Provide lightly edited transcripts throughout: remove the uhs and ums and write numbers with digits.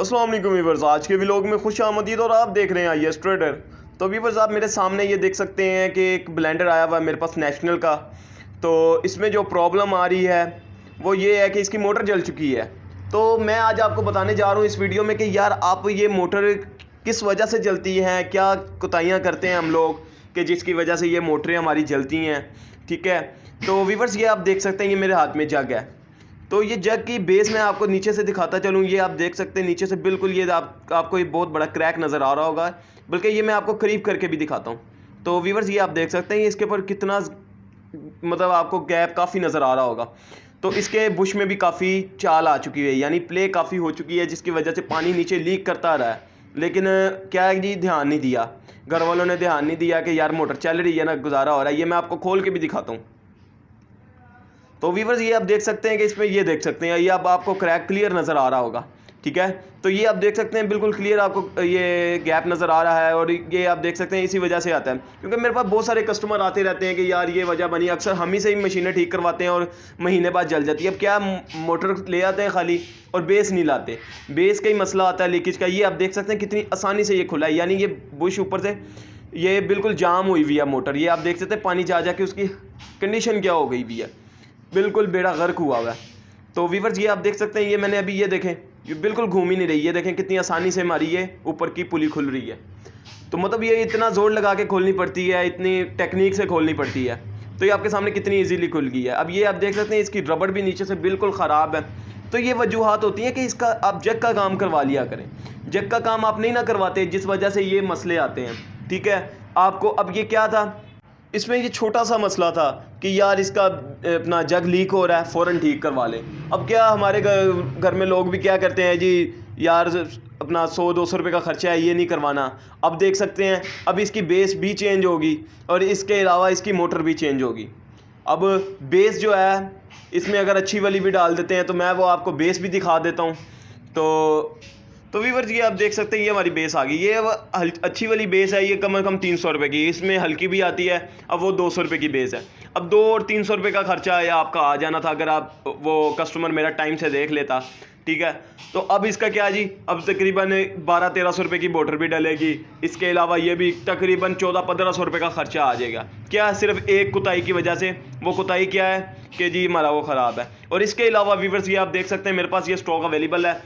अस्सलाम वालेकुम वीवर्स, आज के व्लॉग में खुश आमदीद और आप देख रहे हैं आईएएस ट्रेडर। तो वीवर्स, आप मेरे सामने ये देख सकते हैं कि एक ब्लेंडर आया हुआ है मेरे पास नेशनल का। तो इसमें जो प्रॉब्लम आ रही है वो ये है कि इसकी मोटर जल चुकी है। तो मैं आज आपको बताने जा रहा हूँ इस वीडियो में कि यार आप ये मोटर किस वजह से जलती हैं, क्या कोताहियाँ करते हैं हम लोग कि जिसकी वजह से ये मोटरें हमारी जलती हैं। ठीक है, तो वीवर्स ये आप देख सकते हैं, ये मेरे हाथ में जग है। तो ये जग की बेस मैं आपको नीचे से दिखाता चलूँ। ये आप देख सकते हैं नीचे से बिल्कुल ये आपको ये बहुत बड़ा क्रैक नज़र आ रहा होगा, बल्कि ये मैं आपको करीब करके भी दिखाता हूँ। तो व्यूअर्स ये आप देख सकते हैं इसके ऊपर कितना मतलब आपको गैप काफ़ी नज़र आ रहा होगा। तो इसके बुश में भी काफ़ी चाल आ चुकी है, यानी प्ले काफ़ी हो चुकी है, जिसकी वजह से पानी नीचे लीक करता रहा है। लेकिन क्या है जी, ध्यान नहीं दिया, घर वालों ने ध्यान नहीं दिया कि यार मोटर चल रही है ना, गुजारा हो रहा है। ये मैं आपको खोल के भी दिखाता हूँ। तो व्यूअर्स ये आप देख सकते हैं कि इसमें ये देख सकते हैं, ये अब आपको क्रैक क्लियर नज़र आ रहा होगा। ठीक है, तो ये आप देख सकते हैं बिल्कुल क्लियर आपको ये गैप नज़र आ रहा है। और ये आप देख सकते हैं इसी वजह से आता है, क्योंकि मेरे पास बहुत सारे कस्टमर आते रहते हैं कि यार ये वजह बनी। अक्सर हम ही से ही मशीनें ठीक करवाते हैं और महीने बाद जल जाती है। अब क्या मोटर ले आते हैं खाली और बेस नहीं लाते, बेस का ही मसला आता है लीकेज का। ये आप देख सकते हैं कितनी आसानी से ये खुला है, यानी ये बुश ऊपर से ये बिल्कुल जाम हुई हुई है मोटर। ये आप देख सकते हैं पानी जा के उसकी कंडीशन क्या हो गई हुई है, बिल्कुल बेड़ा गर्क हुआ हुआ है। तो व्यूअर्स ये आप देख सकते हैं, ये मैंने अभी ये देखें, ये बिल्कुल घूम ही नहीं रही। ये देखें कितनी आसानी से हमारी ये ऊपर की पुली खुल रही है। तो मतलब ये इतना ज़ोर लगा के खोलनी पड़ती है, इतनी टेक्निक से खोलनी पड़ती है। तो ये आपके सामने कितनी इजीली खुल गई है। अब ये आप देख सकते हैं इसकी रबड़ भी नीचे से बिल्कुल ख़राब है। तो ये वजूहात होती हैं कि इसका आप जग का काम करवा लिया करें। जग का काम आप नहीं ना करवाते, जिस वजह से ये मसले आते हैं। ठीक है, आपको अब ये क्या था, इसमें ये छोटा सा मसला था कि यार इसका अपना जग लीक हो रहा है, फ़ौरन ठीक करवा लें। अब क्या हमारे घर में लोग भी क्या करते हैं जी, यार अपना 100-200 रुपये का ख़र्चा है, ये नहीं करवाना। अब देख सकते हैं अब इसकी बेस भी चेंज होगी और इसके अलावा इसकी मोटर भी चेंज होगी। अब बेस जो है इसमें अगर अच्छी वाली भी डाल देते हैं तो मैं वो आपको बेस भी दिखा देता हूँ। तो व्यूअर्स ये आप देख सकते हैं ये हमारी बेस आ गई। ये अच्छी वाली बेस है, ये कम से कम 300 रुपये की। इसमें हल्की भी आती है, अब वो 200 रुपये की बेस है। अब 2 और 300 रुपये का खर्चा या आपका आ जाना था अगर आप वो कस्टमर मेरा टाइम से देख लेता। ठीक है, तो अब इसका क्या जी, अब तकरीबन 1200-1300 रुपये की मोटर भी डलेगी। इसके अलावा ये भी तकरीबन 1400-1500 रुपये का खर्चा आ जाएगा। क्या, सिर्फ एक कुताई की वजह से। वो कुताई क्या है कि जी हमारा वो ख़राब है। और इसके अलावा व्यूअर्स ये आप देख सकते हैं मेरे पास ये स्टॉक अवेलेबल है।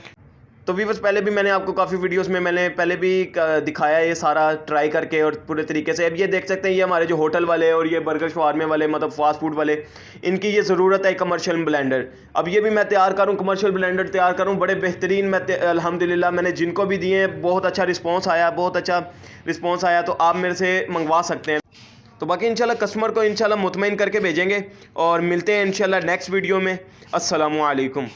तो व्यूअर्स पहले भी मैंने आपको काफ़ी वीडियोस में मैंने पहले भी दिखाया ये सारा ट्राई करके और पूरे तरीके से। अब ये देख सकते हैं ये हमारे जो होटल वाले और ये बर्गर शवारमे वाले, मतलब फास्ट फूड वाले, इनकी ये ज़रूरत है कमर्शियल ब्लेंडर। अब ये भी मैं तैयार करूँ, कमर्शियल ब्लेंडर तैयार करूँ, बड़े बेहतरीन। मैं अल्हम्दुलिल्लाह मैंने जिनको भी दिए बहुत अच्छा रिस्पॉन्स आया, बहुत अच्छा रिस्पॉन्स आया। तो आप मेरे से मंगवा सकते हैं। तो बाकी इंशाल्लाह कस्टमर को इंशाल्लाह मुतमईन करके भेजेंगे और मिलते हैं इंशाल्लाह नेक्स्ट वीडियो में। अस्सलामु अलैकुम।